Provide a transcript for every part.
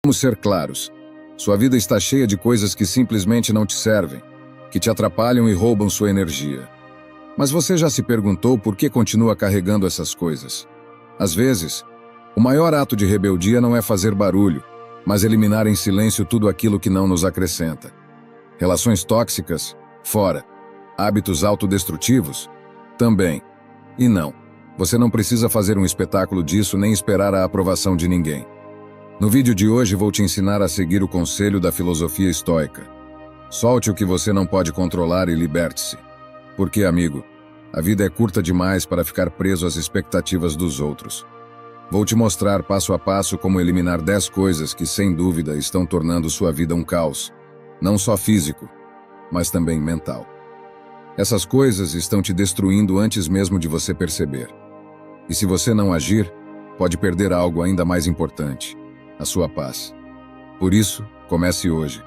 Vamos ser claros. Sua vida está cheia de coisas que simplesmente não te servem, que te atrapalham e roubam sua energia. Mas você já se perguntou por que continua carregando essas coisas? Às vezes, o maior ato de rebeldia não é fazer barulho, mas eliminar em silêncio tudo aquilo que não nos acrescenta. Relações tóxicas? Fora. Hábitos autodestrutivos? Também. E não, você não precisa fazer um espetáculo disso nem esperar a aprovação de ninguém. No vídeo de hoje vou te ensinar a seguir o conselho da filosofia estoica. Solte o que você não pode controlar e liberte-se. Porque, amigo, a vida é curta demais para ficar preso às expectativas dos outros. Vou te mostrar passo a passo como eliminar 10 coisas que, sem dúvida, estão tornando sua vida um caos. Não só físico, mas também mental. Essas coisas estão te destruindo antes mesmo de você perceber. E se você não agir, pode perder algo ainda mais importante: a sua paz. Por isso, comece hoje,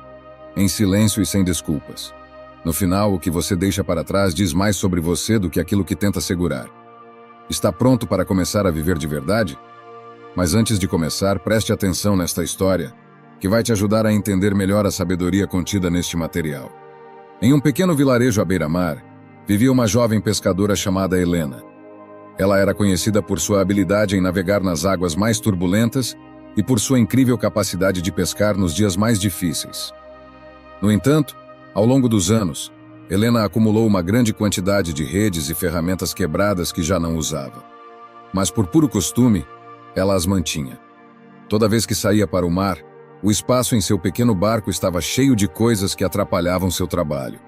em silêncio e sem desculpas. No final, o que você deixa para trás diz mais sobre você do que aquilo que tenta segurar. Está pronto para começar a viver de verdade? Mas antes de começar, preste atenção nesta história, que vai te ajudar a entender melhor a sabedoria contida neste material. Em um pequeno vilarejo à beira-mar, vivia uma jovem pescadora chamada Helena. Ela era conhecida por sua habilidade em navegar nas águas mais turbulentas e por sua incrível capacidade de pescar nos dias mais difíceis. No entanto, ao longo dos anos, Helena acumulou uma grande quantidade de redes e ferramentas quebradas que já não usava. Mas por puro costume, ela as mantinha. Toda vez que saía para o mar, o espaço em seu pequeno barco estava cheio de coisas que atrapalhavam seu trabalho.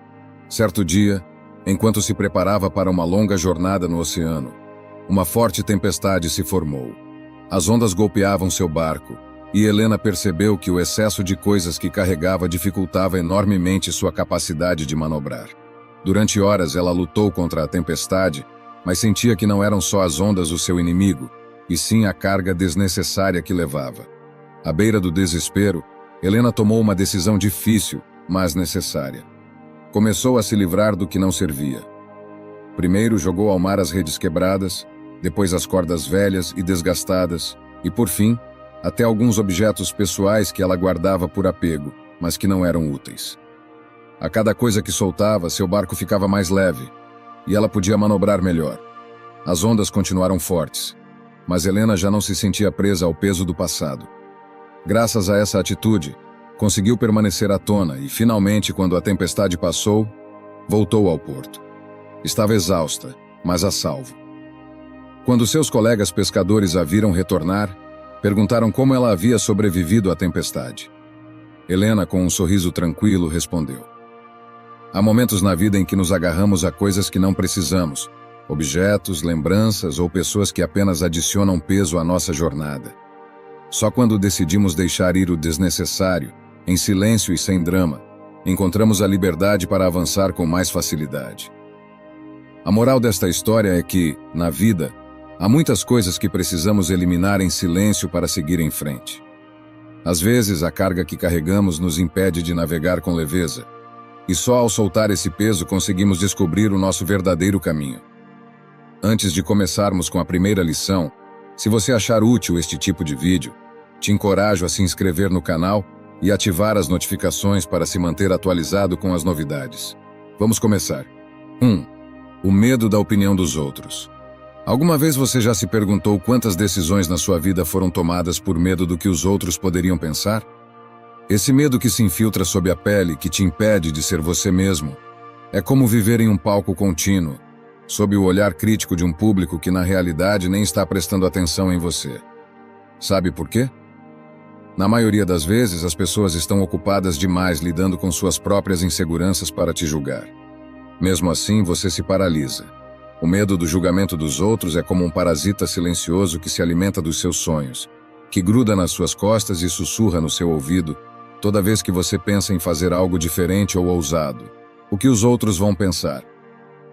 Certo dia, enquanto se preparava para uma longa jornada no oceano, uma forte tempestade se formou. As ondas golpeavam seu barco, e Helena percebeu que o excesso de coisas que carregava dificultava enormemente sua capacidade de manobrar. Durante horas ela lutou contra a tempestade, mas sentia que não eram só as ondas o seu inimigo, e sim a carga desnecessária que levava. À beira do desespero, Helena tomou uma decisão difícil, mas necessária. Começou a se livrar do que não servia. Primeiro jogou ao mar as redes quebradas, depois as cordas velhas e desgastadas, e por fim, até alguns objetos pessoais que ela guardava por apego, mas que não eram úteis. A cada coisa que soltava, seu barco ficava mais leve, e ela podia manobrar melhor. As ondas continuaram fortes, mas Helena já não se sentia presa ao peso do passado. Graças a essa atitude, conseguiu permanecer à tona e, finalmente, quando a tempestade passou, voltou ao porto. Estava exausta, mas a salvo. Quando seus colegas pescadores a viram retornar, perguntaram como ela havia sobrevivido à tempestade. Helena, com um sorriso tranquilo, respondeu: há momentos na vida em que nos agarramos a coisas que não precisamos, objetos, lembranças ou pessoas que apenas adicionam peso à nossa jornada. Só quando decidimos deixar ir o desnecessário, em silêncio e sem drama, encontramos a liberdade para avançar com mais facilidade. A moral desta história é que, na vida, há muitas coisas que precisamos eliminar em silêncio para seguir em frente. Às vezes, a carga que carregamos nos impede de navegar com leveza, e só ao soltar esse peso conseguimos descobrir o nosso verdadeiro caminho. Antes de começarmos com a primeira lição, se você achar útil este tipo de vídeo, te encorajo a se inscrever no canal e ativar as notificações para se manter atualizado com as novidades. Vamos começar. 1. O medo da opinião dos outros. Alguma vez você já se perguntou quantas decisões na sua vida foram tomadas por medo do que os outros poderiam pensar? Esse medo que se infiltra sob a pele, que te impede de ser você mesmo, é como viver em um palco contínuo, sob o olhar crítico de um público que na realidade nem está prestando atenção em você. Sabe por quê? Na maioria das vezes, as pessoas estão ocupadas demais lidando com suas próprias inseguranças para te julgar. Mesmo assim, você se paralisa. O medo do julgamento dos outros é como um parasita silencioso que se alimenta dos seus sonhos, que gruda nas suas costas e sussurra no seu ouvido toda vez que você pensa em fazer algo diferente ou ousado. O que os outros vão pensar?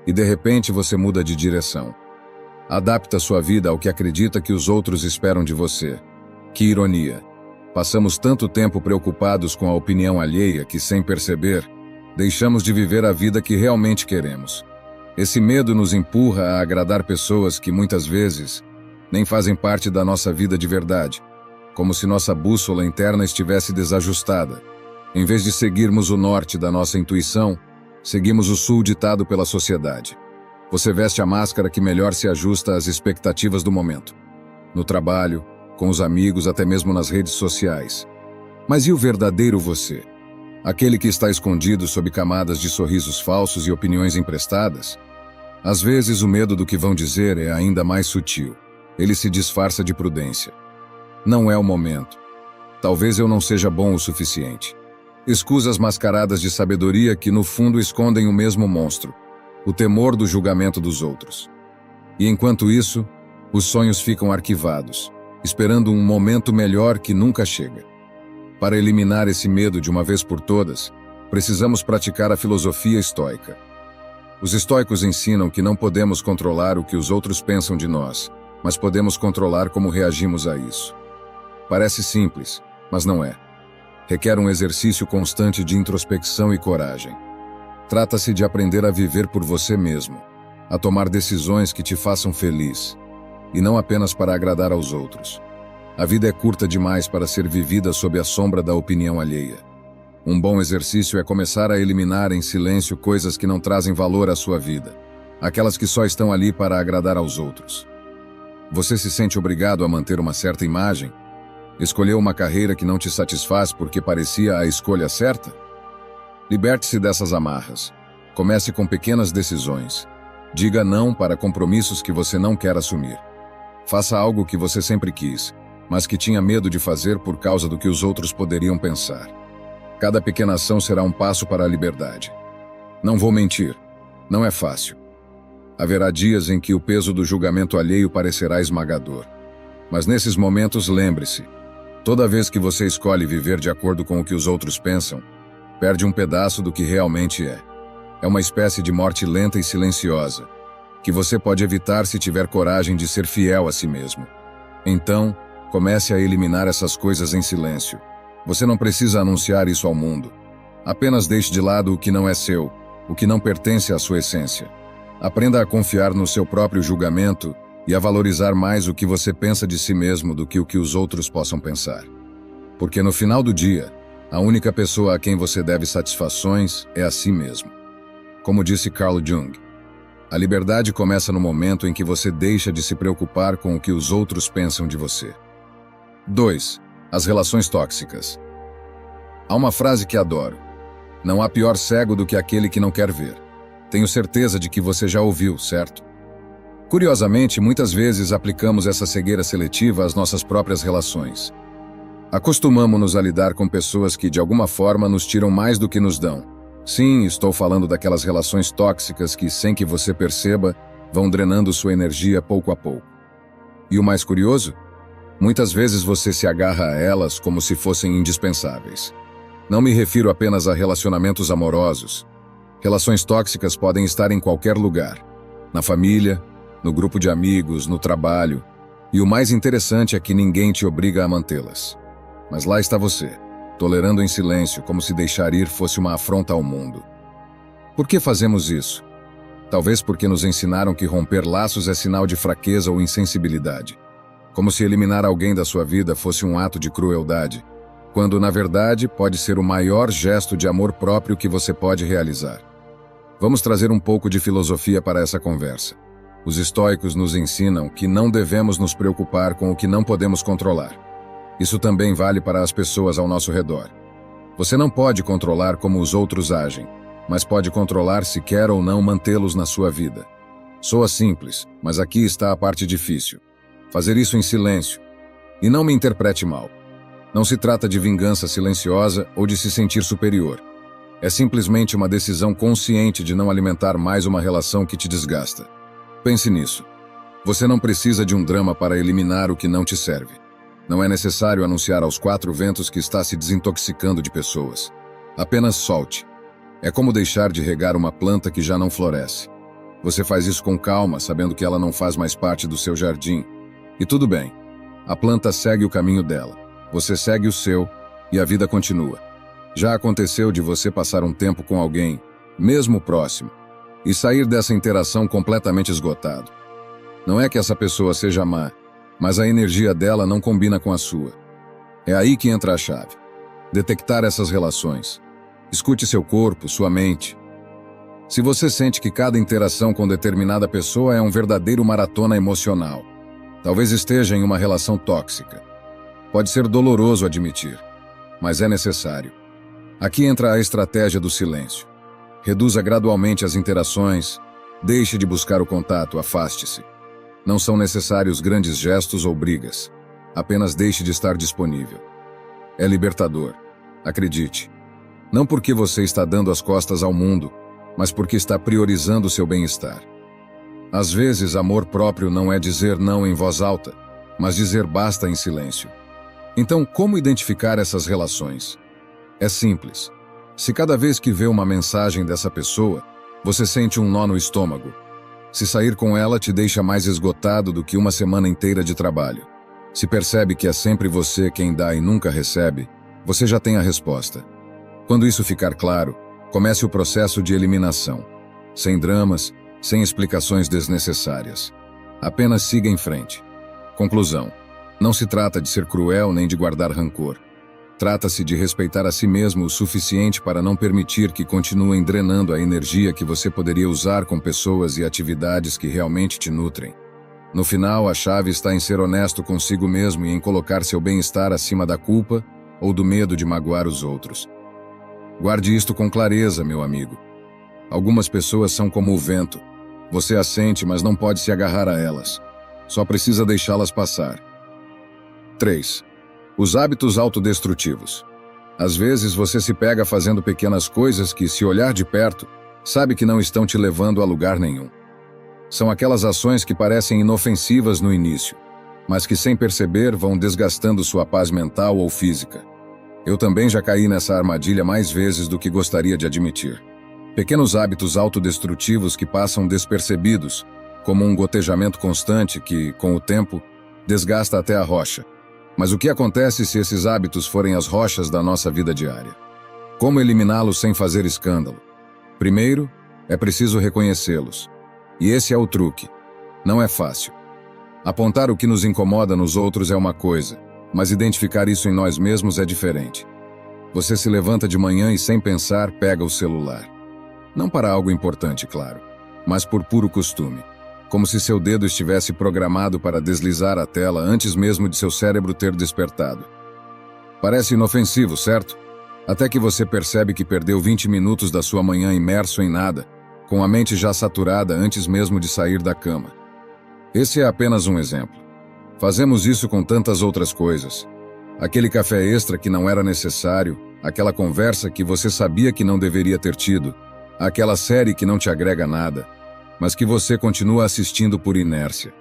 E de repente você muda de direção. Adapta sua vida ao que acredita que os outros esperam de você. Que ironia! Passamos tanto tempo preocupados com a opinião alheia que, sem perceber, deixamos de viver a vida que realmente queremos. Esse medo nos empurra a agradar pessoas que, muitas vezes, nem fazem parte da nossa vida de verdade. como se nossa bússola interna estivesse desajustada. Em vez de seguirmos o norte da nossa intuição, seguimos o sul ditado pela sociedade. Você veste a máscara que melhor se ajusta às expectativas do momento. No trabalho, com os amigos, até mesmo nas redes sociais. Mas e o verdadeiro você? Aquele que está escondido sob camadas de sorrisos falsos e opiniões emprestadas? Às vezes o medo do que vão dizer é ainda mais sutil. Ele se disfarça de prudência. Não é o momento. Talvez eu não seja bom o suficiente. Escusas mascaradas de sabedoria que no fundo escondem o mesmo monstro, o temor do julgamento dos outros. E enquanto isso, os sonhos ficam arquivados, esperando um momento melhor que nunca chega. Para eliminar esse medo de uma vez por todas, precisamos praticar a filosofia estoica. Os estoicos ensinam que não podemos controlar o que os outros pensam de nós, mas podemos controlar como reagimos a isso. Parece simples, mas não é. Requer um exercício constante de introspecção e coragem. Trata-se de aprender a viver por você mesmo, a tomar decisões que te façam feliz, e não apenas para agradar aos outros. A vida é curta demais para ser vivida sob a sombra da opinião alheia. Um bom exercício é começar a eliminar em silêncio coisas que não trazem valor à sua vida, aquelas que só estão ali para agradar aos outros. Você se sente obrigado a manter uma certa imagem? Escolheu uma carreira que não te satisfaz porque parecia a escolha certa? Liberte-se dessas amarras. Comece com pequenas decisões. Diga não para compromissos que você não quer assumir. Faça algo que você sempre quis, mas que tinha medo de fazer por causa do que os outros poderiam pensar. Cada pequena ação será um passo para a liberdade. Não vou mentir, não é fácil. Haverá dias em que o peso do julgamento alheio parecerá esmagador. Mas nesses momentos, lembre-se, toda vez que você escolhe viver de acordo com o que os outros pensam, perde um pedaço do que realmente é. É uma espécie de morte lenta e silenciosa, que você pode evitar se tiver coragem de ser fiel a si mesmo. Então, comece a eliminar essas coisas em silêncio. Você não precisa anunciar isso ao mundo. Apenas deixe de lado o que não é seu, o que não pertence à sua essência. Aprenda a confiar no seu próprio julgamento e a valorizar mais o que você pensa de si mesmo do que o que os outros possam pensar. Porque no final do dia, a única pessoa a quem você deve satisfações é a si mesmo. Como disse Carl Jung, a liberdade começa no momento em que você deixa de se preocupar com o que os outros pensam de você. 2. As relações tóxicas. Há uma frase que adoro. Não há pior cego do que aquele que não quer ver. Tenho certeza de que você já ouviu, certo? Curiosamente, muitas vezes aplicamos essa cegueira seletiva às nossas próprias relações. Acostumamo-nos a lidar com pessoas que, de alguma forma, nos tiram mais do que nos dão. Sim, estou falando daquelas relações tóxicas que, sem que você perceba, vão drenando sua energia pouco a pouco. E o mais curioso? Muitas vezes você se agarra a elas como se fossem indispensáveis. Não me refiro apenas a relacionamentos amorosos. Relações tóxicas podem estar em qualquer lugar. Na família, no grupo de amigos, no trabalho. E o mais interessante é que ninguém te obriga a mantê-las. Mas lá está você, tolerando em silêncio, como se deixar ir fosse uma afronta ao mundo. Por que fazemos isso? Talvez porque nos ensinaram que romper laços é sinal de fraqueza ou insensibilidade. Como se eliminar alguém da sua vida fosse um ato de crueldade, quando, na verdade, pode ser o maior gesto de amor próprio que você pode realizar. Vamos trazer um pouco de filosofia para essa conversa. Os estoicos nos ensinam que não devemos nos preocupar com o que não podemos controlar. Isso também vale para as pessoas ao nosso redor. Você não pode controlar como os outros agem, mas pode controlar se quer ou não mantê-los na sua vida. Soa simples, mas aqui está a parte difícil. Fazer isso em silêncio. E não me interprete mal. Não se trata de vingança silenciosa ou de se sentir superior. É simplesmente uma decisão consciente de não alimentar mais uma relação que te desgasta. Pense nisso. Você não precisa de um drama para eliminar o que não te serve. Não é necessário anunciar aos quatro ventos que está se desintoxicando de pessoas. Apenas solte. É como deixar de regar uma planta que já não floresce. Você faz isso com calma, sabendo que ela não faz mais parte do seu jardim. E tudo bem. A planta segue o caminho dela. Você segue o seu e a vida continua. Já aconteceu de você passar um tempo com alguém, mesmo próximo, e sair dessa interação completamente esgotado. Não é que essa pessoa seja má, mas a energia dela não combina com a sua. É aí que entra a chave. Detectar essas relações. Escute seu corpo, sua mente. Se você sente que cada interação com determinada pessoa é um verdadeiro maratona emocional, talvez esteja em uma relação tóxica. Pode ser doloroso admitir, mas é necessário. Aqui entra a estratégia do silêncio. Reduza gradualmente as interações, deixe de buscar o contato, afaste-se. Não são necessários grandes gestos ou brigas. Apenas deixe de estar disponível. É libertador. Acredite. Não porque você está dando as costas ao mundo, mas porque está priorizando o seu bem-estar. Às vezes, amor próprio não é dizer não em voz alta, mas dizer basta em silêncio. Então, como identificar essas relações? É simples. Se cada vez que vê uma mensagem dessa pessoa, você sente um nó no estômago, se sair com ela te deixa mais esgotado do que uma semana inteira de trabalho, se percebe que é sempre você quem dá e nunca recebe, você já tem a resposta. Quando isso ficar claro, comece o processo de eliminação. Sem dramas, sem explicações desnecessárias. Apenas siga em frente. Conclusão. Não se trata de ser cruel nem de guardar rancor. Trata-se de respeitar a si mesmo o suficiente para não permitir que continuem drenando a energia que você poderia usar com pessoas e atividades que realmente te nutrem. No final, a chave está em ser honesto consigo mesmo e em colocar seu bem-estar acima da culpa ou do medo de magoar os outros. Guarde isto com clareza, meu amigo. Algumas pessoas são como o vento. Você as sente, mas não pode se agarrar a elas. Só precisa deixá-las passar. 3. Os hábitos autodestrutivos. Às vezes você se pega fazendo pequenas coisas que, se olhar de perto, sabe que não estão te levando a lugar nenhum. São aquelas ações que parecem inofensivas no início, mas que sem perceber vão desgastando sua paz mental ou física. Eu também já caí nessa armadilha mais vezes do que gostaria de admitir. Pequenos hábitos autodestrutivos que passam despercebidos, como um gotejamento constante que, com o tempo, desgasta até a rocha. Mas o que acontece se esses hábitos forem as rochas da nossa vida diária? Como eliminá-los sem fazer escândalo? Primeiro, é preciso reconhecê-los. E esse é o truque. Não é fácil. Apontar o que nos incomoda nos outros é uma coisa, mas identificar isso em nós mesmos é diferente. Você se levanta de manhã e, sem pensar, pega o celular. Não para algo importante, claro, mas por puro costume. Como se seu dedo estivesse programado para deslizar a tela antes mesmo de seu cérebro ter despertado. Parece inofensivo, certo? Até que você percebe que perdeu 20 minutos da sua manhã imerso em nada, com a mente já saturada antes mesmo de sair da cama. Esse é apenas um exemplo. Fazemos isso com tantas outras coisas. Aquele café extra que não era necessário, aquela conversa que você sabia que não deveria ter tido, aquela série que não te agrega nada, mas que você continua assistindo por inércia.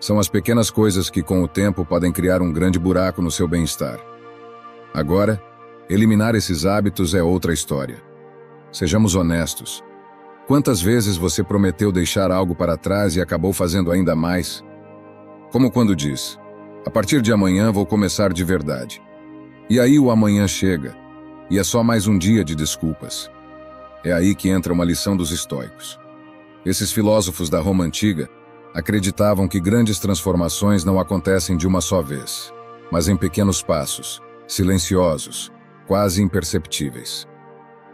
São as pequenas coisas que, com o tempo, podem criar um grande buraco no seu bem-estar. Agora, eliminar esses hábitos é outra história. Sejamos honestos. Quantas vezes você prometeu deixar algo para trás e acabou fazendo ainda mais? Como quando diz, a partir de amanhã vou começar de verdade. E aí o amanhã chega, e é só mais um dia de desculpas. É aí que entra uma lição dos estoicos. Esses filósofos da Roma antiga acreditavam que grandes transformações não acontecem de uma só vez, mas em pequenos passos, silenciosos, quase imperceptíveis.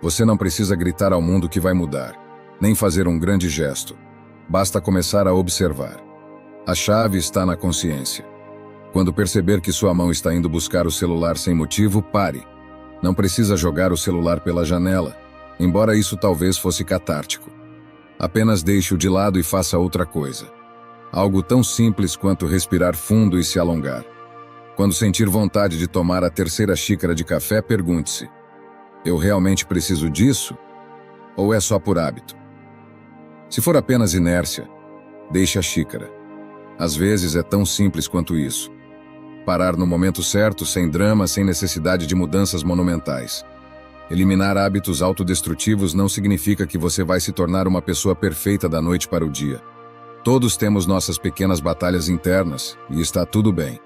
Você não precisa gritar ao mundo que vai mudar, nem fazer um grande gesto. Basta começar a observar. A chave está na consciência. Quando perceber que sua mão está indo buscar o celular sem motivo, pare. Não precisa jogar o celular pela janela, embora isso talvez fosse catártico. Apenas deixe-o de lado e faça outra coisa. Algo tão simples quanto respirar fundo e se alongar. Quando sentir vontade de tomar a terceira xícara de café, pergunte-se: eu realmente preciso disso? Ou é só por hábito? Se for apenas inércia, deixe a xícara. Às vezes é tão simples quanto isso. Parar no momento certo, sem drama, sem necessidade de mudanças monumentais. Eliminar hábitos autodestrutivos não significa que você vai se tornar uma pessoa perfeita da noite para o dia. Todos temos nossas pequenas batalhas internas, e está tudo bem.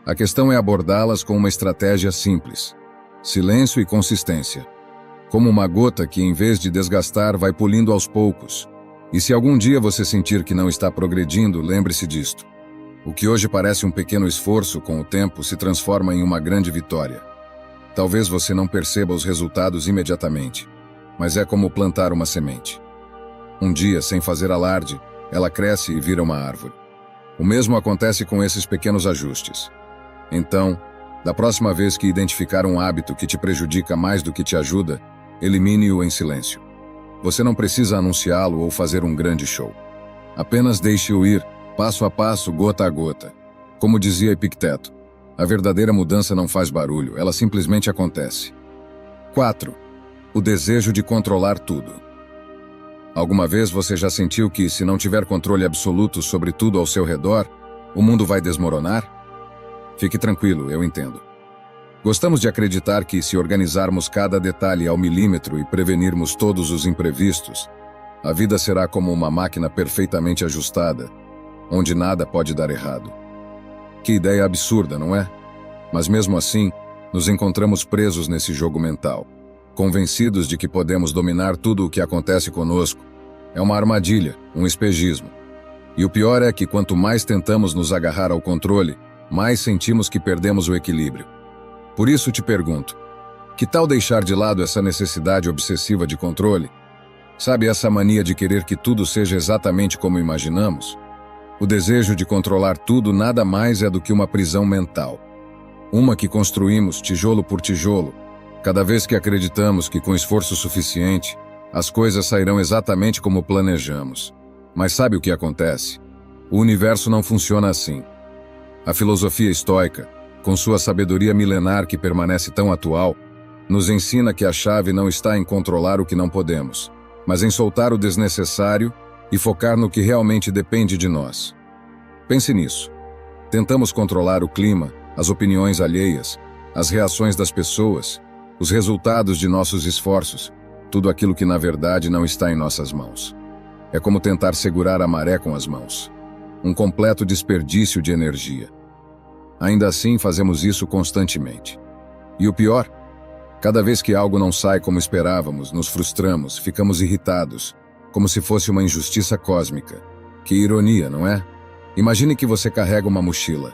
A questão é abordá-las com uma estratégia simples: silêncio e consistência. Como uma gota que, em vez de desgastar, vai polindo aos poucos. E se algum dia você sentir que não está progredindo, lembre-se disto. O que hoje parece um pequeno esforço, com o tempo, se transforma em uma grande vitória. Talvez você não perceba os resultados imediatamente, mas é como plantar uma semente. Um dia, sem fazer alarde, ela cresce e vira uma árvore. O mesmo acontece com esses pequenos ajustes. Então, da próxima vez que identificar um hábito que te prejudica mais do que te ajuda, elimine-o em silêncio. Você não precisa anunciá-lo ou fazer um grande show. Apenas deixe-o ir, passo a passo, gota a gota. Como dizia Epicteto, a verdadeira mudança não faz barulho, ela simplesmente acontece. 4. O desejo de controlar tudo. Alguma vez você já sentiu que, se não tiver controle absoluto sobre tudo ao seu redor, o mundo vai desmoronar? Fique tranquilo, eu entendo. Gostamos de acreditar que, se organizarmos cada detalhe ao milímetro e prevenirmos todos os imprevistos, a vida será como uma máquina perfeitamente ajustada, onde nada pode dar errado. Que ideia absurda, não é? Mas mesmo assim, nos encontramos presos nesse jogo mental, convencidos de que podemos dominar tudo o que acontece conosco. É uma armadilha, um espejismo. E o pior é que quanto mais tentamos nos agarrar ao controle, mais sentimos que perdemos o equilíbrio. Por isso te pergunto, que tal deixar de lado essa necessidade obsessiva de controle? Sabe, essa mania de querer que tudo seja exatamente como imaginamos? O desejo de controlar tudo nada mais é do que uma prisão mental. Uma que construímos tijolo por tijolo, cada vez que acreditamos que, com esforço suficiente, as coisas sairão exatamente como planejamos. Mas sabe o que acontece? O universo não funciona assim. A filosofia estoica, com sua sabedoria milenar que permanece tão atual, nos ensina que a chave não está em controlar o que não podemos, mas em soltar o desnecessário e focar no que realmente depende de nós. Pense nisso. Tentamos controlar o clima, as opiniões alheias, as reações das pessoas, os resultados de nossos esforços, tudo aquilo que na verdade não está em nossas mãos. É como tentar segurar a maré com as mãos. Um completo desperdício de energia. Ainda assim, fazemos isso constantemente. E o pior? Cada vez que algo não sai como esperávamos, nos frustramos, ficamos irritados, como se fosse uma injustiça cósmica. Que ironia, não é? Imagine que você carrega uma mochila.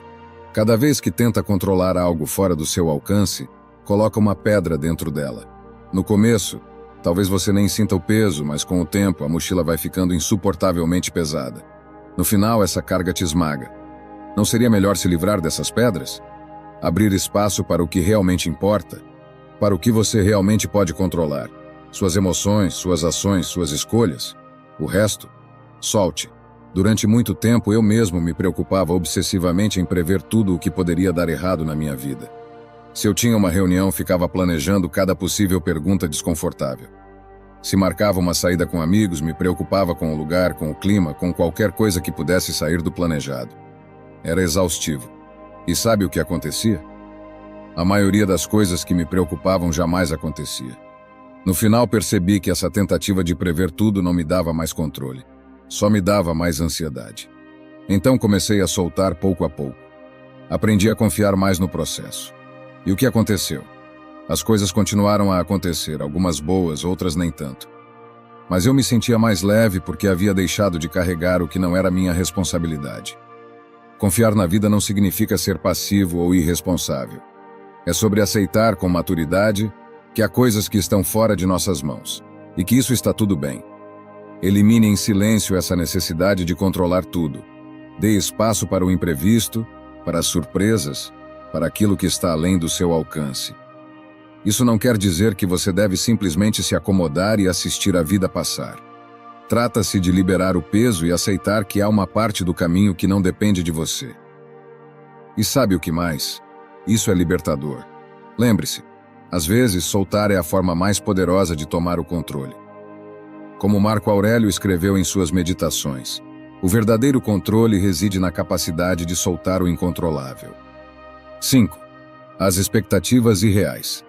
Cada vez que tenta controlar algo fora do seu alcance, coloca uma pedra dentro dela. No começo, talvez você nem sinta o peso, mas com o tempo a mochila vai ficando insuportavelmente pesada. No final, essa carga te esmaga. Não seria melhor se livrar dessas pedras? Abrir espaço para o que realmente importa? Para o que você realmente pode controlar? Suas emoções, suas ações, suas escolhas? O resto? Solte. Durante muito tempo eu mesmo me preocupava obsessivamente em prever tudo o que poderia dar errado na minha vida. Se eu tinha uma reunião, ficava planejando cada possível pergunta desconfortável. Se marcava uma saída com amigos, me preocupava com o lugar, com o clima, com qualquer coisa que pudesse sair do planejado. Era exaustivo. E sabe o que acontecia? A maioria das coisas que me preocupavam jamais acontecia. No final percebi que essa tentativa de prever tudo não me dava mais controle. Só me dava mais ansiedade. Então comecei a soltar pouco a pouco. Aprendi a confiar mais no processo. E o que aconteceu? As coisas continuaram a acontecer, algumas boas, outras nem tanto. Mas eu me sentia mais leve porque havia deixado de carregar o que não era minha responsabilidade. Confiar na vida não significa ser passivo ou irresponsável. É sobre aceitar com maturidade que há coisas que estão fora de nossas mãos e que isso está tudo bem. Elimine em silêncio essa necessidade de controlar tudo. Dê espaço para o imprevisto, para as surpresas, para aquilo que está além do seu alcance. Isso não quer dizer que você deve simplesmente se acomodar e assistir a vida passar. Trata-se de liberar o peso e aceitar que há uma parte do caminho que não depende de você. E sabe o que mais? Isso é libertador. Lembre-se, às vezes soltar é a forma mais poderosa de tomar o controle. Como Marco Aurélio escreveu em suas meditações, o verdadeiro controle reside na capacidade de soltar o incontrolável. 5. As expectativas irreais.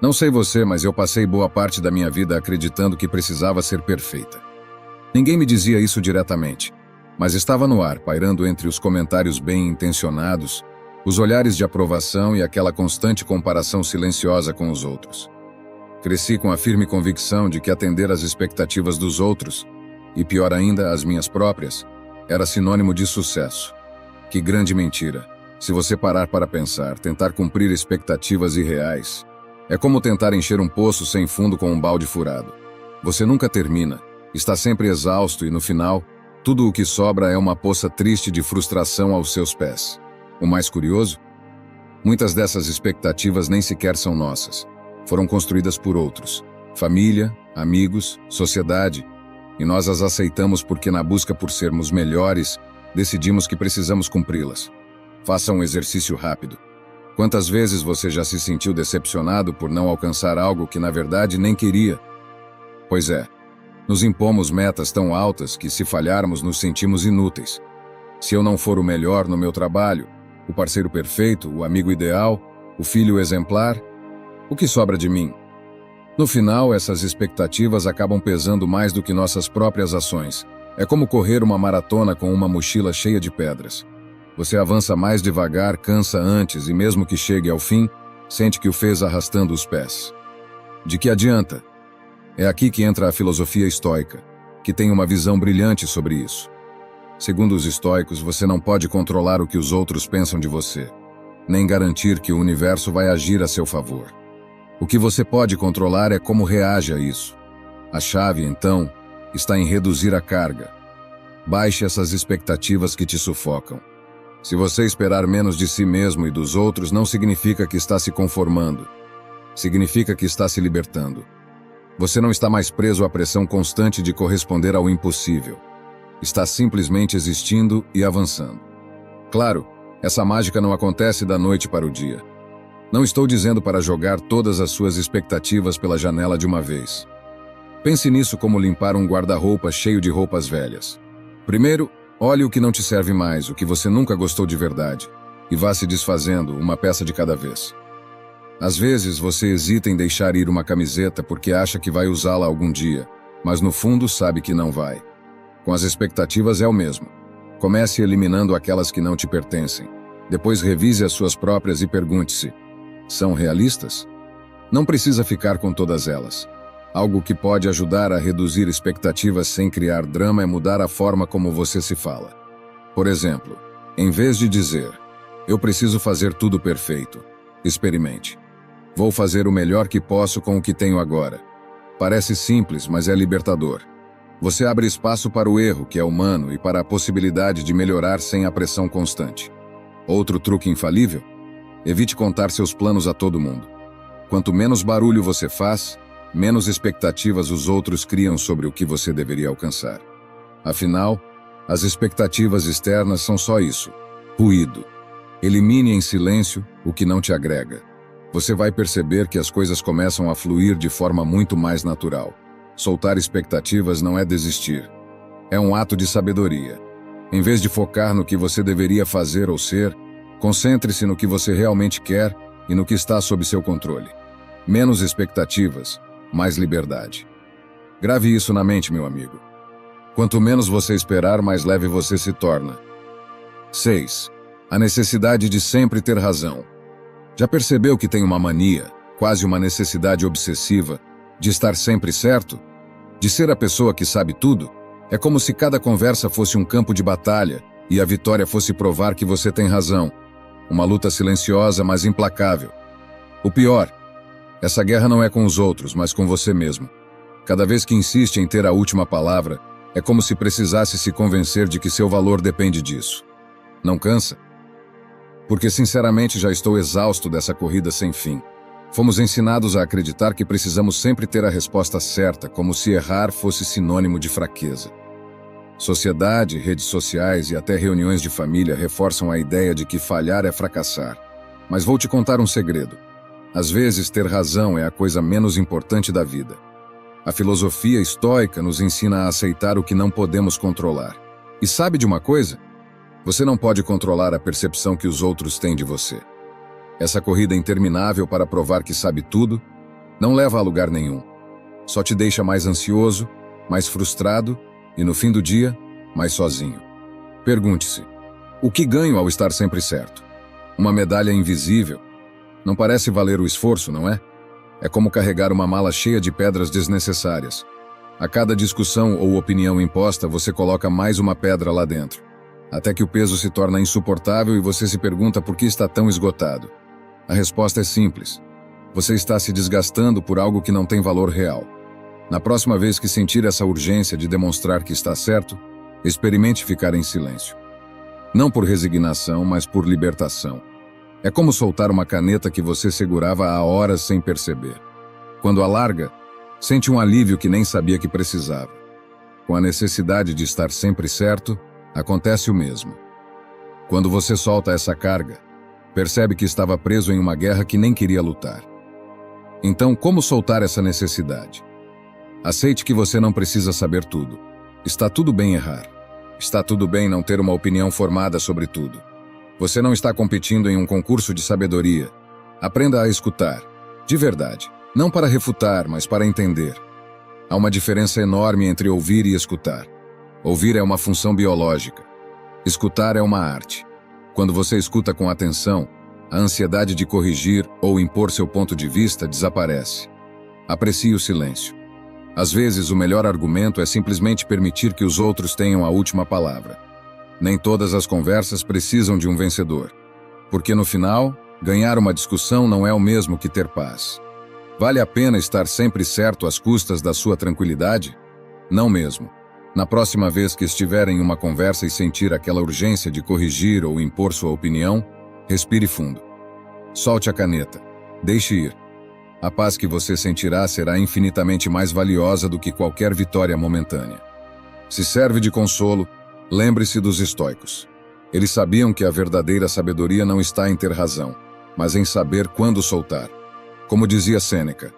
Não sei você, mas eu passei boa parte da minha vida acreditando que precisava ser perfeita. Ninguém me dizia isso diretamente, mas estava no ar, pairando entre os comentários bem-intencionados, os olhares de aprovação e aquela constante comparação silenciosa com os outros. Cresci com a firme convicção de que atender às expectativas dos outros, e pior ainda, às minhas próprias, era sinônimo de sucesso. Que grande mentira! Se você parar para pensar, tentar cumprir expectativas irreais é como tentar encher um poço sem fundo com um balde furado. Você nunca termina, está sempre exausto e, no final, tudo o que sobra é uma poça triste de frustração aos seus pés. O mais curioso? Muitas dessas expectativas nem sequer são nossas. Foram construídas por outros. Família, amigos, sociedade. E nós as aceitamos porque, na busca por sermos melhores, decidimos que precisamos cumpri-las. Faça um exercício rápido. Quantas vezes você já se sentiu decepcionado por não alcançar algo que na verdade nem queria? Pois é, nos impomos metas tão altas que, se falharmos, nos sentimos inúteis. Se eu não for o melhor no meu trabalho, o parceiro perfeito, o amigo ideal, o filho exemplar, o que sobra de mim? No final, essas expectativas acabam pesando mais do que nossas próprias ações. É como correr uma maratona com uma mochila cheia de pedras. Você avança mais devagar, cansa antes e, mesmo que chegue ao fim, sente que o fez arrastando os pés. De que adianta? É aqui que entra a filosofia estoica, que tem uma visão brilhante sobre isso. Segundo os estoicos, você não pode controlar o que os outros pensam de você, nem garantir que o universo vai agir a seu favor. O que você pode controlar é como reage a isso. A chave, então, está em reduzir a carga. Baixe essas expectativas que te sufocam. Se você esperar menos de si mesmo e dos outros, não significa que está se conformando. Significa que está se libertando. Você não está mais preso à pressão constante de corresponder ao impossível. Está simplesmente existindo e avançando. Claro, essa mágica não acontece da noite para o dia. Não estou dizendo para jogar todas as suas expectativas pela janela de uma vez. Pense nisso como limpar um guarda-roupa cheio de roupas velhas. Primeiro, olhe o que não te serve mais, o que você nunca gostou de verdade, e vá se desfazendo, uma peça de cada vez. Às vezes, você hesita em deixar ir uma camiseta porque acha que vai usá-la algum dia, mas no fundo sabe que não vai. Com as expectativas é o mesmo. Comece eliminando aquelas que não te pertencem. Depois revise as suas próprias e pergunte-se: são realistas? Não precisa ficar com todas elas. Algo que pode ajudar a reduzir expectativas sem criar drama é mudar a forma como você se fala. Por exemplo, em vez de dizer, eu preciso fazer tudo perfeito, experimente. Vou fazer o melhor que posso com o que tenho agora. Parece simples, mas é libertador. Você abre espaço para o erro, que é humano, e para a possibilidade de melhorar sem a pressão constante. Outro truque infalível? Evite contar seus planos a todo mundo. Quanto menos barulho você faz, menos expectativas os outros criam sobre o que você deveria alcançar. Afinal, as expectativas externas são só isso: ruído. Elimine em silêncio o que não te agrega. Você vai perceber que as coisas começam a fluir de forma muito mais natural. Soltar expectativas não é desistir. É um ato de sabedoria. Em vez de focar no que você deveria fazer ou ser, concentre-se no que você realmente quer e no que está sob seu controle. Menos expectativas, mais liberdade. Grave isso na mente, meu amigo. Quanto menos você esperar, mais leve você se torna. 6. A necessidade de sempre ter razão. Já percebeu que tem uma mania, quase uma necessidade obsessiva, de estar sempre certo? De ser a pessoa que sabe tudo? É como se cada conversa fosse um campo de batalha e a vitória fosse provar que você tem razão. Uma luta silenciosa, mas implacável. O pior, essa guerra não é com os outros, mas com você mesmo. Cada vez que insiste em ter a última palavra, é como se precisasse se convencer de que seu valor depende disso. Não cansa? Porque sinceramente já estou exausto dessa corrida sem fim. Fomos ensinados a acreditar que precisamos sempre ter a resposta certa, como se errar fosse sinônimo de fraqueza. Sociedade, redes sociais e até reuniões de família reforçam a ideia de que falhar é fracassar. Mas vou te contar um segredo. Às vezes, ter razão é a coisa menos importante da vida. A filosofia estoica nos ensina a aceitar o que não podemos controlar. E sabe de uma coisa? Você não pode controlar a percepção que os outros têm de você. Essa corrida interminável para provar que sabe tudo não leva a lugar nenhum. Só te deixa mais ansioso, mais frustrado e, no fim do dia, mais sozinho. Pergunte-se: o que ganho ao estar sempre certo? Uma medalha invisível? Não parece valer o esforço, não é? É como carregar uma mala cheia de pedras desnecessárias. A cada discussão ou opinião imposta, você coloca mais uma pedra lá dentro. até que o peso se torna insuportável e você se pergunta por que está tão esgotado. A resposta é simples. Você está se desgastando por algo que não tem valor real. Na próxima vez que sentir essa urgência de demonstrar que está certo, experimente ficar em silêncio. Não por resignação, mas por libertação. É como soltar uma caneta que você segurava há horas sem perceber. Quando a larga, sente um alívio que nem sabia que precisava. Com a necessidade de estar sempre certo, acontece o mesmo. Quando você solta essa carga, percebe que estava preso em uma guerra que nem queria lutar. Então, como soltar essa necessidade? Aceite que você não precisa saber tudo. Está tudo bem errar. Está tudo bem não ter uma opinião formada sobre tudo. Você não está competindo em um concurso de sabedoria. Aprenda a escutar, de verdade. Não para refutar, mas para entender. Há uma diferença enorme entre ouvir e escutar. Ouvir é uma função biológica. Escutar é uma arte. Quando você escuta com atenção, a ansiedade de corrigir ou impor seu ponto de vista desaparece. Aprecie o silêncio. Às vezes, o melhor argumento é simplesmente permitir que os outros tenham a última palavra. Nem todas as conversas precisam de um vencedor. Porque no final, ganhar uma discussão não é o mesmo que ter paz. Vale a pena estar sempre certo às custas da sua tranquilidade? Não mesmo. Na próxima vez que estiver em uma conversa e sentir aquela urgência de corrigir ou impor sua opinião, respire fundo. Solte a caneta. Deixe ir. A paz que você sentirá será infinitamente mais valiosa do que qualquer vitória momentânea. Se serve de consolo, lembre-se dos estoicos. Eles sabiam que a verdadeira sabedoria não está em ter razão, mas em saber quando soltar. Como dizia Sêneca,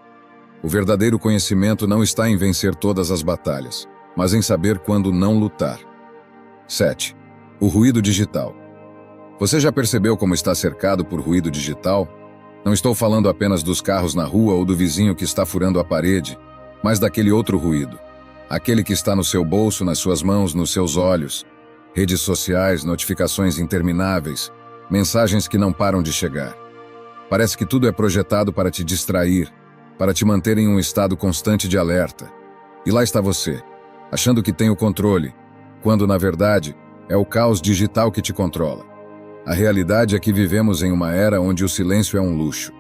o verdadeiro conhecimento não está em vencer todas as batalhas, mas em saber quando não lutar. 7. O ruído digital. Você já percebeu como está cercado por ruído digital? Não estou falando apenas dos carros na rua ou do vizinho que está furando a parede, mas daquele outro ruído. Aquele que está no seu bolso, nas suas mãos, nos seus olhos. Redes sociais, notificações intermináveis, mensagens que não param de chegar. Parece que tudo é projetado para te distrair, para te manter em um estado constante de alerta. E lá está você, achando que tem o controle, quando, na verdade, é o caos digital que te controla. A realidade é que vivemos em uma era onde o silêncio é um luxo.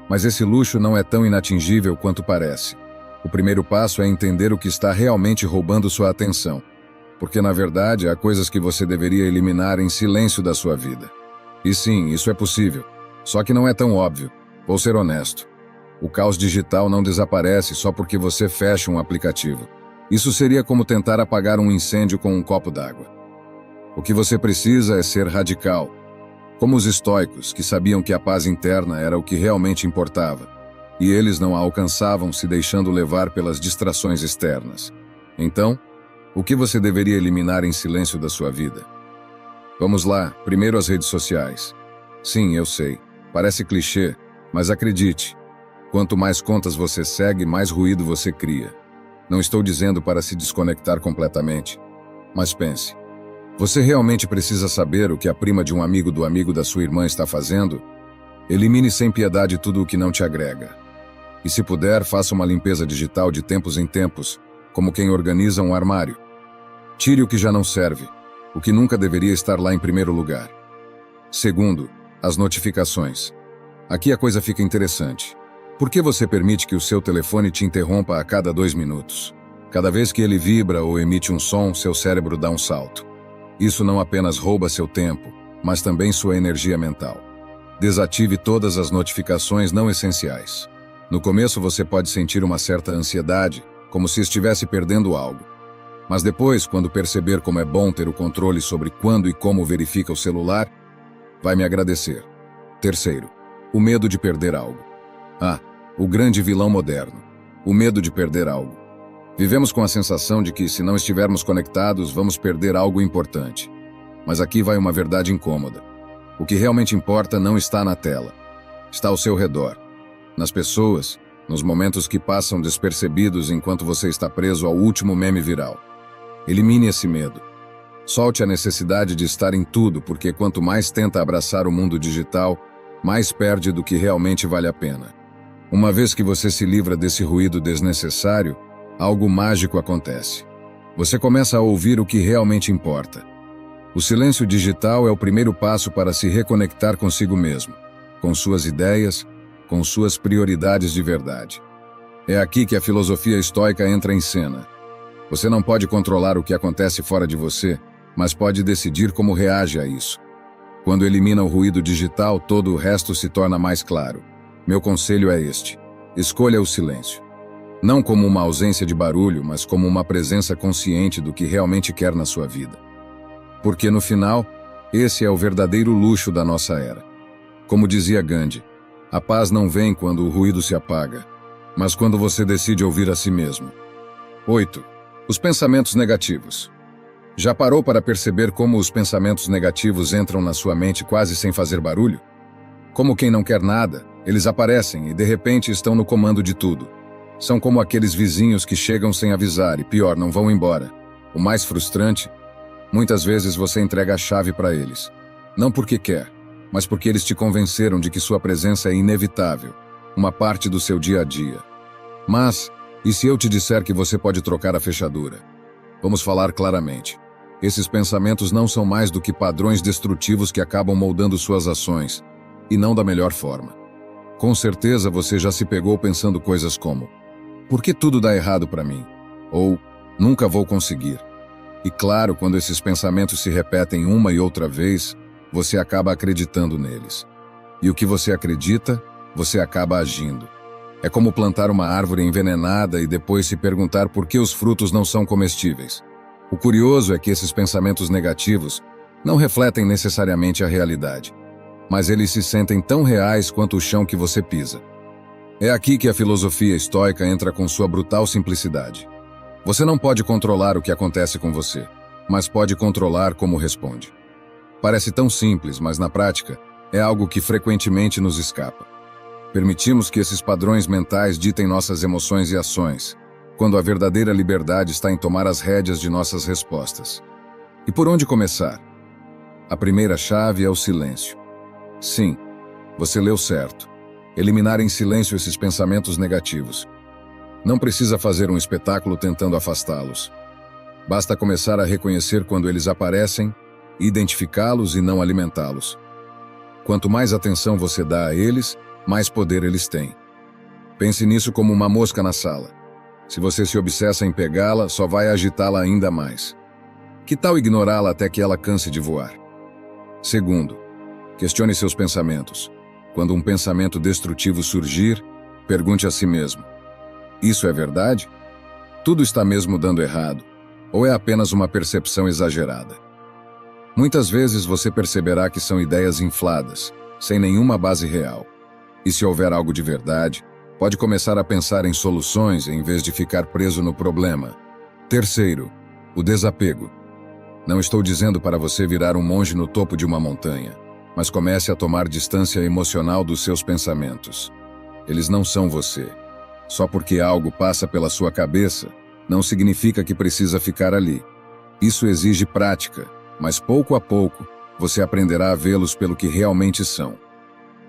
Mas esse luxo não é tão inatingível quanto parece. O primeiro passo é entender o que está realmente roubando sua atenção. Porque, na verdade, há coisas que você deveria eliminar em silêncio da sua vida. E sim, isso é possível. Só que não é tão óbvio. Vou ser honesto. O caos digital não desaparece só porque você fecha um aplicativo. Isso seria como tentar apagar um incêndio com um copo d'água. O que você precisa é ser radical. Como os estoicos, que sabiam que a paz interna era o que realmente importava, e eles não a alcançavam se deixando levar pelas distrações externas. Então, o que você deveria eliminar em silêncio da sua vida? Vamos lá, primeiro as redes sociais. Sim, eu sei, parece clichê, mas acredite, quanto mais contas você segue, mais ruído você cria. Não estou dizendo para se desconectar completamente, mas pense. Você realmente precisa saber o que a prima de um amigo do amigo da sua irmã está fazendo? Elimine sem piedade tudo o que não te agrega. E se puder, faça uma limpeza digital de tempos em tempos, como quem organiza um armário. Tire o que já não serve, o que nunca deveria estar lá em primeiro lugar. Segundo, as notificações. Aqui a coisa fica interessante. Por que você permite que o seu telefone te interrompa a cada 2 minutos? Cada vez que ele vibra ou emite um som, seu cérebro dá um salto. Isso não apenas rouba seu tempo, mas também sua energia mental. Desative todas as notificações não essenciais. No começo você pode sentir uma certa ansiedade, como se estivesse perdendo algo. Mas depois, quando perceber como é bom ter o controle sobre quando e como verifica o celular, vai me agradecer. Terceiro, o medo de perder algo. O grande vilão moderno. O medo de perder algo. Vivemos com a sensação de que, se não estivermos conectados, vamos perder algo importante. Mas aqui vai uma verdade incômoda. O que realmente importa não está na tela. Está ao seu redor. Nas pessoas, nos momentos que passam despercebidos enquanto você está preso ao último meme viral. Elimine esse medo. Solte a necessidade de estar em tudo, porque quanto mais tenta abraçar o mundo digital, mais perde do que realmente vale a pena. Uma vez que você se livra desse ruído desnecessário, algo mágico acontece. Você começa a ouvir o que realmente importa. O silêncio digital é o primeiro passo para se reconectar consigo mesmo, com suas ideias, com suas prioridades de verdade. É aqui que a filosofia estoica entra em cena. Você não pode controlar o que acontece fora de você, mas pode decidir como reage a isso. Quando elimina o ruído digital, todo o resto se torna mais claro. Meu conselho é este: escolha o silêncio. Não como uma ausência de barulho, mas como uma presença consciente do que realmente quer na sua vida. Porque no final, esse é o verdadeiro luxo da nossa era. Como dizia Gandhi, a paz não vem quando o ruído se apaga, mas quando você decide ouvir a si mesmo. 8. Os pensamentos negativos. Já parou para perceber como os pensamentos negativos entram na sua mente quase sem fazer barulho? Como quem não quer nada, eles aparecem e de repente estão no comando de tudo. São como aqueles vizinhos que chegam sem avisar e, pior, não vão embora. O mais frustrante, muitas vezes você entrega a chave para eles. Não porque quer, mas porque eles te convenceram de que sua presença é inevitável, uma parte do seu dia a dia. Mas, e se eu te disser que você pode trocar a fechadura? Vamos falar claramente. Esses pensamentos não são mais do que padrões destrutivos que acabam moldando suas ações, e não da melhor forma. Com certeza você já se pegou pensando coisas como: por que tudo dá errado para mim? Ou, nunca vou conseguir. E claro, quando esses pensamentos se repetem uma e outra vez, você acaba acreditando neles. E o que você acredita, você acaba agindo. É como plantar uma árvore envenenada e depois se perguntar por que os frutos não são comestíveis. O curioso é que esses pensamentos negativos não refletem necessariamente a realidade, mas eles se sentem tão reais quanto o chão que você pisa. É aqui que a filosofia estoica entra com sua brutal simplicidade. Você não pode controlar o que acontece com você, mas pode controlar como responde. Parece tão simples, mas na prática, é algo que frequentemente nos escapa. Permitimos que esses padrões mentais ditem nossas emoções e ações, quando a verdadeira liberdade está em tomar as rédeas de nossas respostas. E por onde começar? A primeira chave é o silêncio. Sim, você leu certo. Eliminar em silêncio esses pensamentos negativos. Não precisa fazer um espetáculo tentando afastá-los. Basta começar a reconhecer quando eles aparecem, identificá-los e não alimentá-los. Quanto mais atenção você dá a eles, mais poder eles têm. Pense nisso como uma mosca na sala. Se você se obsessa em pegá-la, só vai agitá-la ainda mais. Que tal ignorá-la até que ela canse de voar? Segundo, questione seus pensamentos. Quando um pensamento destrutivo surgir, pergunte a si mesmo: isso é verdade? Tudo está mesmo dando errado? Ou é apenas uma percepção exagerada? Muitas vezes você perceberá que são ideias infladas, sem nenhuma base real. E se houver algo de verdade, pode começar a pensar em soluções em vez de ficar preso no problema. Terceiro, o desapego. Não estou dizendo para você virar um monge no topo de uma montanha, mas comece a tomar distância emocional dos seus pensamentos. Eles não são você. Só porque algo passa pela sua cabeça, não significa que precisa ficar ali. Isso exige prática, mas pouco a pouco, você aprenderá a vê-los pelo que realmente são.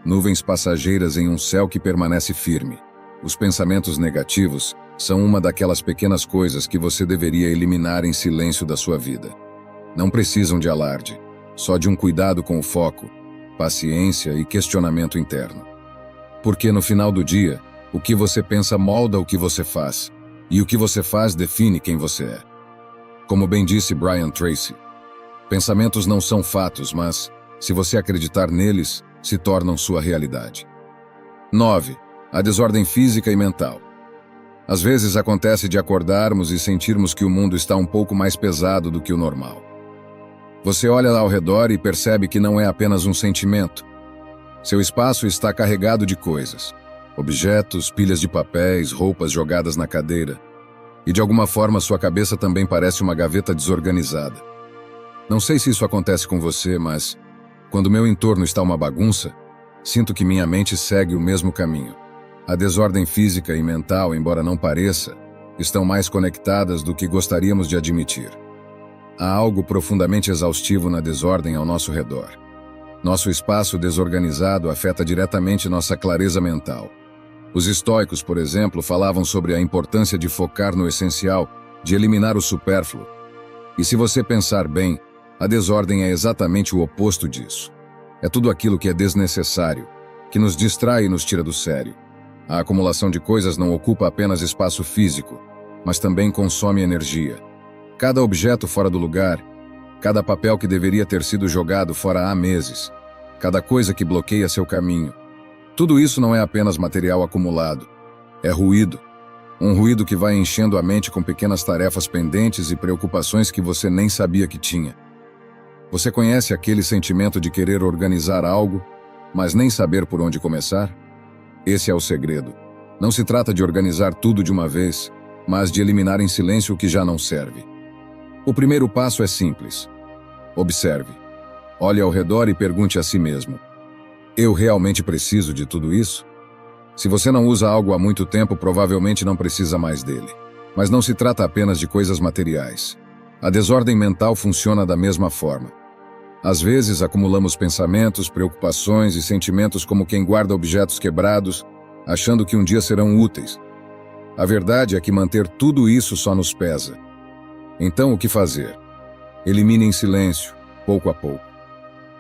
Nuvens passageiras em um céu que permanece firme. Os pensamentos negativos são uma daquelas pequenas coisas que você deveria eliminar em silêncio da sua vida. Não precisam de alarde, só de um cuidado com o foco, paciência e questionamento interno. Porque no final do dia, o que você pensa molda o que você faz, e o que você faz define quem você é. Como bem disse Brian Tracy, pensamentos não são fatos, mas, se você acreditar neles, se tornam sua realidade. 9. A desordem física e mental. Às vezes acontece de acordarmos e sentirmos que o mundo está um pouco mais pesado do que o normal. Você olha ao redor e percebe que não é apenas um sentimento. Seu espaço está carregado de coisas. Objetos, pilhas de papéis, roupas jogadas na cadeira. E de alguma forma sua cabeça também parece uma gaveta desorganizada. Não sei se isso acontece com você, mas quando meu entorno está uma bagunça, sinto que minha mente segue o mesmo caminho. A desordem física e mental, embora não pareça, estão mais conectadas do que gostaríamos de admitir. Há algo profundamente exaustivo na desordem ao nosso redor. Nosso espaço desorganizado afeta diretamente nossa clareza mental. Os estoicos, por exemplo, falavam sobre a importância de focar no essencial, de eliminar o supérfluo. E se você pensar bem, A desordem é exatamente o oposto disso. É tudo aquilo que é desnecessário, que nos distrai e nos tira do sério. A acumulação de coisas não ocupa apenas espaço físico, mas também consome energia. Cada objeto fora do lugar, cada papel que deveria ter sido jogado fora há meses, cada coisa que bloqueia seu caminho. Tudo isso não é apenas material acumulado, é ruído. Um ruído que vai enchendo a mente com pequenas tarefas pendentes e preocupações que você nem sabia que tinha. Você conhece aquele sentimento de querer organizar algo, mas nem saber por onde começar? Esse é o segredo. Não se trata de organizar tudo de uma vez, mas de eliminar em silêncio o que já não serve. O primeiro passo é simples. Observe. Olhe ao redor e pergunte a si mesmo: eu realmente preciso de tudo isso? Se você não usa algo há muito tempo, provavelmente não precisa mais dele. Mas não se trata apenas de coisas materiais. A desordem mental funciona da mesma forma. Às vezes, acumulamos pensamentos, preocupações e sentimentos como quem guarda objetos quebrados, achando que um dia serão úteis. A verdade é que manter tudo isso só nos pesa. Então, o que fazer? Elimine em silêncio, pouco a pouco.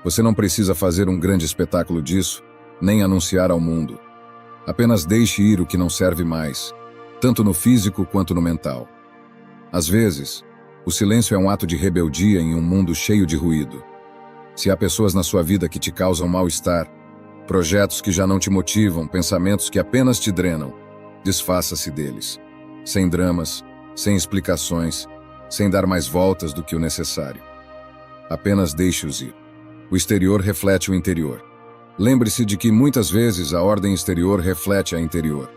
Você não precisa fazer um grande espetáculo disso, nem anunciar ao mundo. Apenas deixe ir o que não serve mais, tanto no físico quanto no mental. Às vezes, o silêncio é um ato de rebeldia em um mundo cheio de ruído. Se há pessoas na sua vida que te causam mal-estar, projetos que já não te motivam, pensamentos que apenas te drenam, desfaça-se deles. Sem dramas, sem explicações, sem dar mais voltas do que o necessário. Apenas deixe-os ir. O exterior reflete o interior. Lembre-se de que muitas vezes a ordem exterior reflete a interior.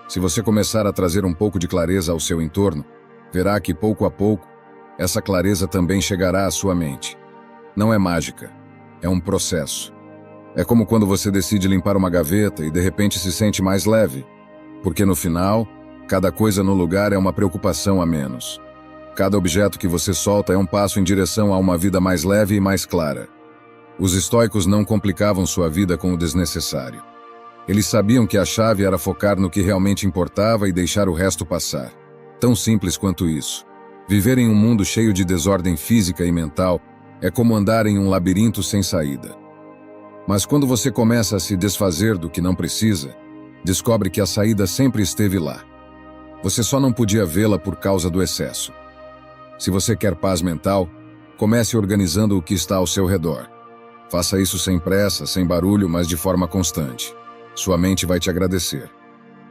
Se você começar a trazer um pouco de clareza ao seu entorno, verá que pouco a pouco, essa clareza também chegará à sua mente. Não é mágica, é um processo. É como quando você decide limpar uma gaveta e de repente se sente mais leve, porque no final, cada coisa no lugar é uma preocupação a menos. Cada objeto que você solta é um passo em direção a uma vida mais leve e mais clara. Os estoicos não complicavam sua vida com o desnecessário. Eles sabiam que a chave era focar no que realmente importava e deixar o resto passar. Tão simples quanto isso. Viver em um mundo cheio de desordem física e mental é como andar em um labirinto sem saída. Mas quando você começa a se desfazer do que não precisa, descobre que a saída sempre esteve lá. Você só não podia vê-la por causa do excesso. Se você quer paz mental, comece organizando o que está ao seu redor. Faça isso sem pressa, sem barulho, mas de forma constante. Sua mente vai te agradecer.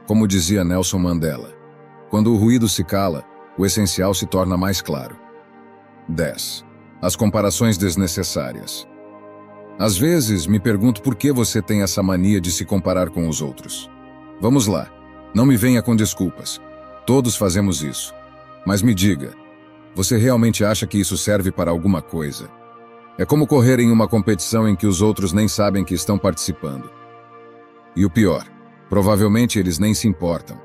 Como dizia Nelson Mandela, quando o ruído se cala, o essencial se torna mais claro. 10. As comparações desnecessárias. Às vezes, me pergunto por que você tem essa mania de se comparar com os outros. Vamos lá, não me venha com desculpas. Todos fazemos isso. Mas me diga, você realmente acha que isso serve para alguma coisa? É como correr em uma competição em que os outros nem sabem que estão participando. E o pior, provavelmente eles nem se importam.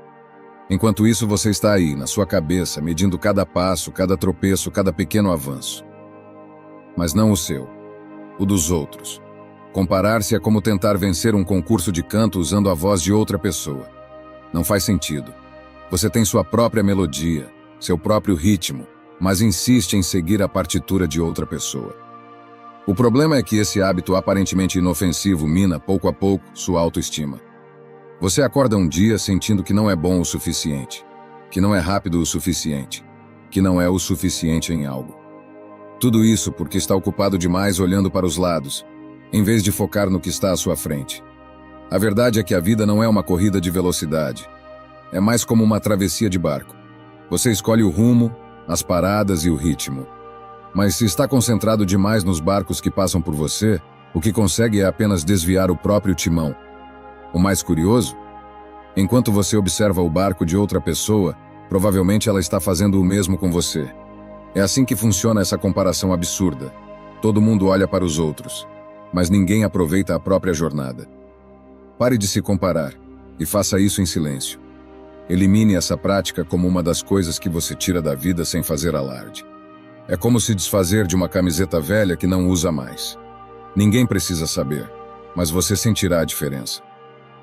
Enquanto isso, você está aí, na sua cabeça, medindo cada passo, cada tropeço, cada pequeno avanço. Mas não o seu, o dos outros. Comparar-se é como tentar vencer um concurso de canto usando a voz de outra pessoa. Não faz sentido. Você tem sua própria melodia, seu próprio ritmo, mas insiste em seguir a partitura de outra pessoa. O problema é que esse hábito aparentemente inofensivo mina, pouco a pouco, sua autoestima. Você acorda um dia sentindo que não é bom o suficiente, que não é rápido o suficiente, que não é o suficiente em algo. Tudo isso porque está ocupado demais olhando para os lados, em vez de focar no que está à sua frente. A verdade é que a vida não é uma corrida de velocidade. É mais como uma travessia de barco. Você escolhe o rumo, as paradas e o ritmo. Mas se está concentrado demais nos barcos que passam por você, o que consegue é apenas desviar o próprio timão. O mais curioso? Enquanto você observa o barco de outra pessoa, provavelmente ela está fazendo o mesmo com você. É assim que funciona essa comparação absurda. Todo mundo olha para os outros, mas ninguém aproveita a própria jornada. Pare de se comparar e faça isso em silêncio. Elimine essa prática como uma das coisas que você tira da vida sem fazer alarde. É como se desfazer de uma camiseta velha que não usa mais. Ninguém precisa saber, mas você sentirá a diferença.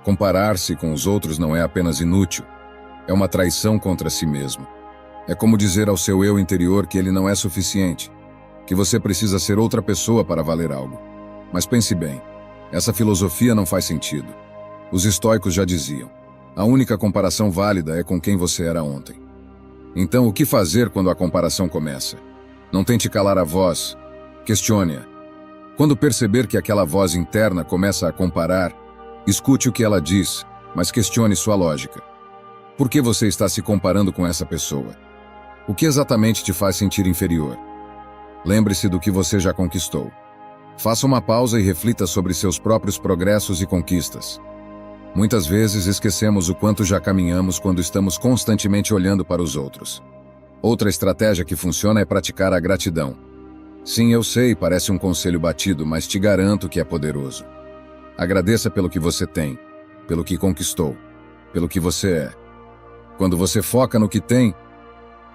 Comparar-se com os outros não é apenas inútil, é uma traição contra si mesmo. É como dizer ao seu eu interior que ele não é suficiente. que você precisa ser outra pessoa para valer algo. Mas pense bem, essa filosofia não faz sentido. Os estoicos já diziam, a única comparação válida é com quem você era ontem. Então, o que fazer quando a comparação começa? Não tente calar a voz, questione-a. Quando perceber que aquela voz interna começa a comparar, escute o que ela diz, mas questione sua lógica. Por que você está se comparando com essa pessoa? O que exatamente te faz sentir inferior? Lembre-se do que você já conquistou. Faça uma pausa e reflita sobre seus próprios progressos e conquistas. Muitas vezes esquecemos o quanto já caminhamos quando estamos constantemente olhando para os outros. Outra estratégia que funciona é praticar a gratidão. Sim, eu sei, parece um conselho batido, mas te garanto que é poderoso. Agradeça pelo que você tem, pelo que conquistou, pelo que você é. Quando você foca no que tem,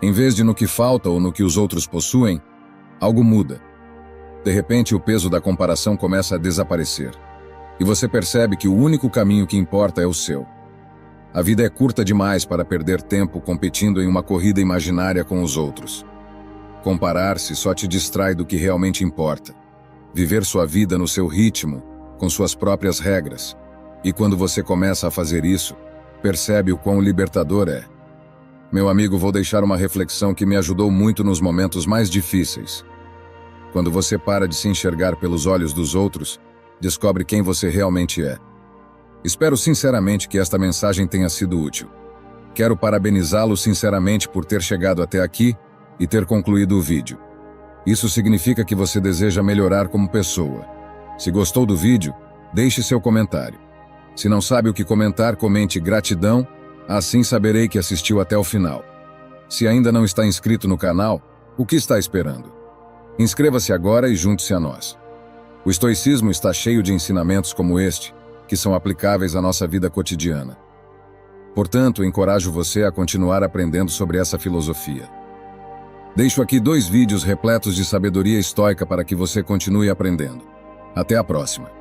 em vez de no que falta ou no que os outros possuem, algo muda. De repente, o peso da comparação começa a desaparecer. E você percebe que o único caminho que importa é o seu. A vida é curta demais para perder tempo competindo em uma corrida imaginária com os outros. Comparar-se só te distrai do que realmente importa. Viver sua vida no seu ritmo, com suas próprias regras. E quando você começa a fazer isso, percebe o quão libertador é. Meu amigo, vou deixar uma reflexão que me ajudou muito nos momentos mais difíceis. Quando você para de se enxergar pelos olhos dos outros, descobre quem você realmente é. Espero sinceramente que esta mensagem tenha sido útil. Quero parabenizá-lo sinceramente por ter chegado até aqui e ter concluído o vídeo. Isso significa que você deseja melhorar como pessoa. Se gostou do vídeo, deixe seu comentário. Se não sabe o que comentar, comente gratidão, assim saberei que assistiu até o final. Se ainda não está inscrito no canal, o que está esperando? Inscreva-se agora e junte-se a nós. O estoicismo está cheio de ensinamentos como este, que são aplicáveis à nossa vida cotidiana. Portanto, encorajo você a continuar aprendendo sobre essa filosofia. Deixo aqui 2 vídeos repletos de sabedoria estoica para que você continue aprendendo. Até a próxima!